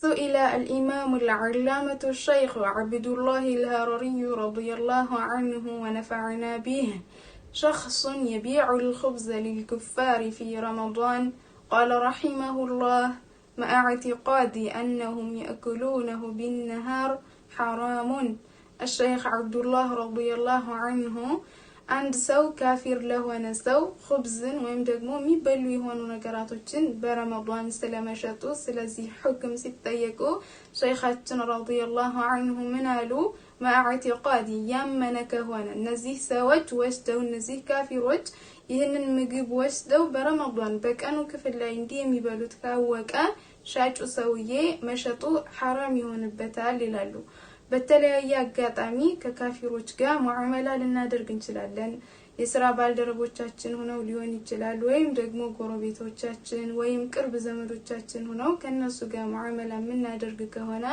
سئل الإمام العلامة الشيخ عبد الله الهرري رضي الله عنه ونفعنا به: شخص يبيع الخبز للكفار في رمضان، قال رحمه الله: مع اعتقادي أنهم يأكلونه بالنهار حرام. الشيخ عبد الله رضي الله عنه عند سو كافر لهونه سو خبزن ወይም ደግሞ የሚበሉ የሆኑ ነገራቶችን በረመዳን ስለመሸጡ ስለዚህ ሁክም ሲጠየቁ ሸይኻችን ረዲየላሁ ዐንሁ ምን አሉ? ማዕቲቃዲ ያመነ ከሆነ እነዚህ ሰዎች ወስደው እነዚህ ካፊሮች ይህንን ምግብ ወስደው በረመዳን በቀኑ ክፍል ላይ እንዲህ የሚበሉት ካወቀ ሻጩ ሰውዬ መሸጡ ሐራም ይሆንበታል ይላሉ። በተለያየ አጋጣሚ ከካፊሮች ጋር ሙዓመላ ልናደርግ እንችላለን። የሥራ ባልደረቦቻችን ሆነው ሊሆን ይችላል፣ ወይም ደግሞ ጎረቤቶቻችን ወይም ቅርብ ዘመዶቻችን ሆነው ከነሱ ጋር ሙዓመላ የምናደርግ ከሆነ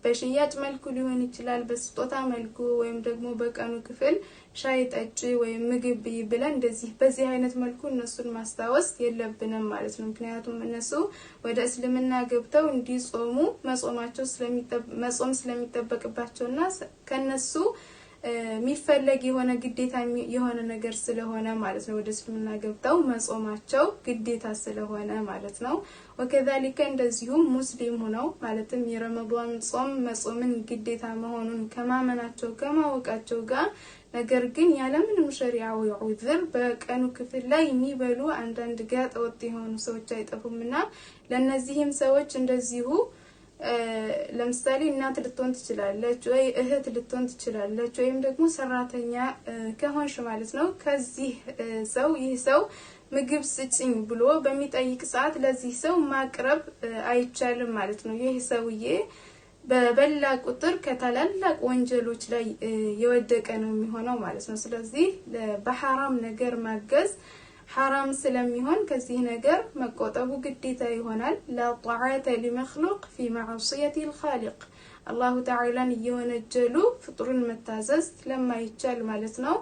በሽያጭ መልኩ ሊሆን ይችላል፣ በስጦታ መልኩ ወይም ደግሞ በቀኑ ክፍል ሻይ ጠጪ ወይም ምግብ ብለን እንደዚህ በዚህ አይነት መልኩ እነሱን ማስታወስ የለብንም ማለት ነው። ምክንያቱም እነሱ ወደ እስልምና ገብተው እንዲጾሙ መጾም ስለሚጠበቅባቸውና ከነሱ የሚፈለግ የሆነ ግዴታ የሆነ ነገር ስለሆነ ማለት ነው። ወደ እስልምና ገብተው መጾማቸው ግዴታ ስለሆነ ማለት ነው። ወከዛሊከ እንደዚሁም ሙስሊም ሆነው ማለትም የረመዳን ጾም መጾምን ግዴታ መሆኑን ከማመናቸው ከማወቃቸው ጋር ነገር ግን ያለምንም ሸሪዓዊ ዑዝር በቀኑ ክፍል ላይ የሚበሉ አንዳንድ ጋጥ ወጥ የሆኑ ሰዎች አይጠፉምና ለነዚህም ሰዎች እንደዚሁ ለምሳሌ እናት ልትሆን ትችላለች ወይ እህት ልትሆን ትችላለች ወይም ደግሞ ሰራተኛ ከሆንሽ ማለት ነው። ከዚህ ሰው ይህ ሰው ምግብ ስጭኝ ብሎ በሚጠይቅ ሰዓት ለዚህ ሰው ማቅረብ አይቻልም ማለት ነው። ይህ ሰውዬ በበላ ቁጥር ከታላላቅ ወንጀሎች ላይ የወደቀ ነው የሚሆነው ማለት ነው። ስለዚህ በሐራም ነገር ማገዝ حرام ስለሚሆን ከዚህ ነገር መቆጠቡ ግዴታ ይሆናል። لا طاعة لمخلوق في معصية الخالق الله تعالى እየወነጀሉ ፍጡርን መታዘዝ ለማይቻል ማለት ነው።